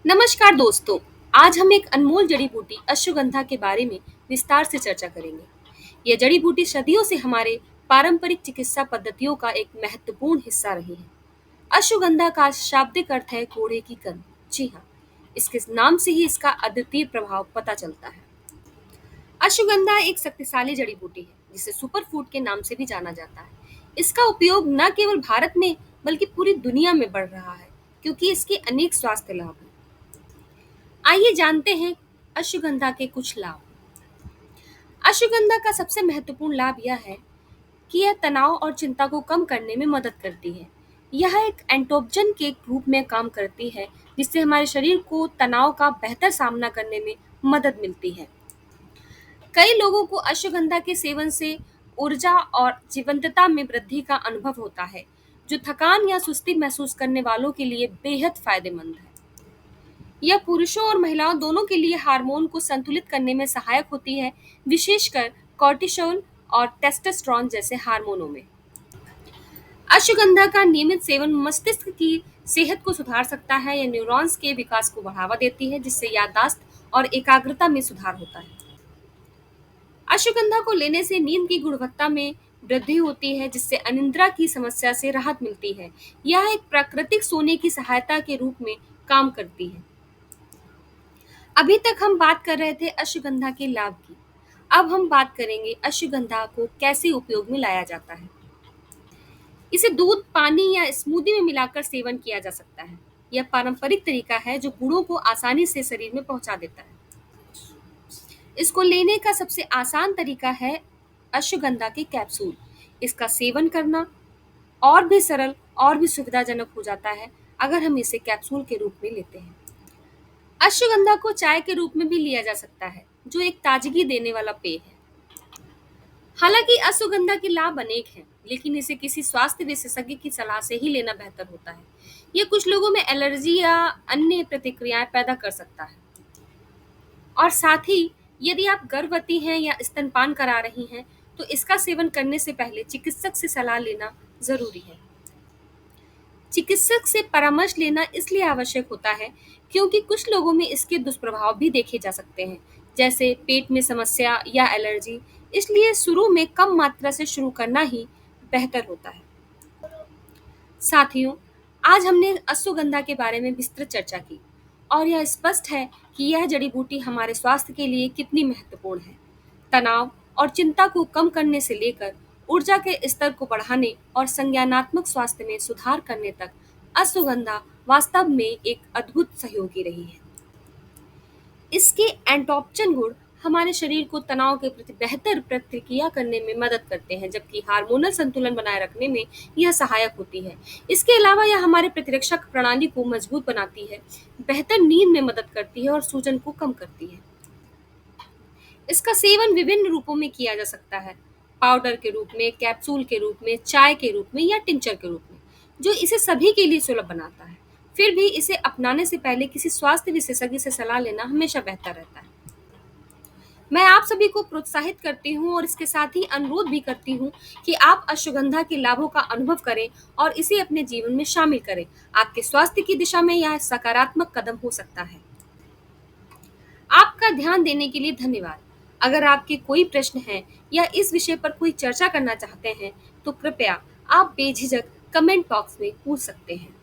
नमस्कार दोस्तों। आज हम एक अनमोल जड़ी बूटी अश्वगंधा के बारे में विस्तार से चर्चा करेंगे। यह जड़ी बूटी सदियों से हमारे पारंपरिक चिकित्सा पद्धतियों का एक महत्वपूर्ण हिस्सा रही है। अश्वगंधा का शाब्दिक अर्थ है घोड़े की कन। जी हाँ, इसके नाम से ही इसका अद्वितीय प्रभाव पता चलता है। अश्वगंधा एक शक्तिशाली जड़ी बूटी है जिसे सुपर फूड के नाम से भी जाना जाता है। इसका उपयोग न केवल भारत में बल्कि पूरी दुनिया में बढ़ रहा है क्योंकि इसके अनेक स्वास्थ्य लाभ हैं। आइए जानते हैं अश्वगंधा के कुछ लाभ। अश्वगंधा का सबसे महत्वपूर्ण लाभ यह है कि यह तनाव और चिंता को कम करने में मदद करती है। यह एक एंटोजन के रूप में काम करती है जिससे हमारे शरीर को तनाव का बेहतर सामना करने में मदद मिलती है। कई लोगों को अश्वगंधा के सेवन से ऊर्जा और जीवंतता में वृद्धि का अनुभव होता है, जो थकान या सुस्ती महसूस करने वालों के लिए बेहद फायदेमंद है। यह पुरुषों और महिलाओं दोनों के लिए हार्मोन को संतुलित करने में सहायक होती है, विशेषकर कॉर्टिसोल और टेस्टोस्टेरोन जैसे हार्मोनों में। अश्वगंधा का नियमित सेवन मस्तिष्क की सेहत को सुधार सकता है। यह न्यूरॉन्स के विकास को बढ़ावा देती है, जिससे याददाश्त और एकाग्रता में सुधार होता है। अश्वगंधा को लेने से नींद की गुणवत्ता में वृद्धि होती है, जिससे अनिद्रा की समस्या से राहत मिलती है। यह एक प्राकृतिक सोने की सहायता के रूप में काम करती है। अभी तक हम बात कर रहे थे अश्वगंधा के लाभ की। अब हम बात करेंगे अश्वगंधा को कैसे उपयोग में लाया जाता है। इसे दूध, पानी या स्मूदी में मिलाकर सेवन किया जा सकता है। यह पारंपरिक तरीका है जो गुणों को आसानी से शरीर में पहुंचा देता है। इसको लेने का सबसे आसान तरीका है अश्वगंधा के कैप्सूल। इसका सेवन करना और भी सरल और भी सुविधाजनक हो जाता है अगर हम इसे कैप्सूल के रूप में लेते हैं। अश्वगंधा को चाय के रूप में भी लिया जा सकता है, जो एक ताजगी देने वाला पेय है। हालांकि अश्वगंधा के लाभ अनेक हैं, लेकिन इसे किसी स्वास्थ्य विशेषज्ञ की सलाह से ही लेना बेहतर होता है। यह कुछ लोगों में एलर्जी या अन्य प्रतिक्रियाएं पैदा कर सकता है। और साथ ही यदि आप गर्भवती हैं या स्तनपान करा रही हैं, तो इसका सेवन करने से पहले चिकित्सक से सलाह लेना जरूरी है। चिकित्सक से परामर्श लेना इसलिए आवश्यक होता है क्योंकि कुछ लोगों में इसके दुष्प्रभाव भी देखे जा सकते हैं, जैसे पेट में समस्या या एलर्जी। इसलिए शुरू में कम मात्रा से शुरू करना ही बेहतर होता है। साथियों, आज हमने अश्वगंधा के बारे में विस्तृत चर्चा की और यह स्पष्ट है कि यह जड़ी बूटी हमारे स्वास्थ्य के लिए कितनी महत्वपूर्ण है। तनाव और चिंता को कम करने से लेकर ऊर्जा के स्तर को बढ़ाने और संज्ञानात्मक स्वास्थ्य में सुधार करने तक अश्वगंधा वास्तव में एक अद्भुत सहयोगी रही है। इसके एंटोप्चन गुण हमारे शरीर को तनाव के प्रति बेहतर प्रतिक्रिया करने में मदद करते हैं, जबकि हार्मोनल संतुलन बनाए रखने में यह सहायक होती है। इसके अलावा यह हमारे प्रतिरक्षा प्रणाली को मजबूत बनाती है, बेहतर नींद में मदद करती है और सूजन को कम करती है। इसका सेवन विभिन्न रूपों में किया जा सकता है, पाउडर के रूप में, कैप्सूल के रूप में, चाय के रूप में या टिंचर के रूप में, जो इसे सभी के लिए सुलभ बनाता है। फिर भी इसे अपनाने से पहले किसी स्वास्थ्य विशेषज्ञ से सलाह लेना हमेशा बेहतर रहता है। मैं आप सभी को प्रोत्साहित करती हूँ और इसके साथ ही अनुरोध भी करती हूँ कि आप अश्वगंधा के लाभों का अनुभव करें और इसे अपने जीवन में शामिल करें। आपके स्वास्थ्य की दिशा में यह सकारात्मक कदम हो सकता है। आपका ध्यान देने के लिए धन्यवाद। अगर आपके कोई प्रश्न हैं या इस विषय पर कोई चर्चा करना चाहते हैं, तो कृपया आप बेझिझक कमेंट बॉक्स में पूछ सकते हैं।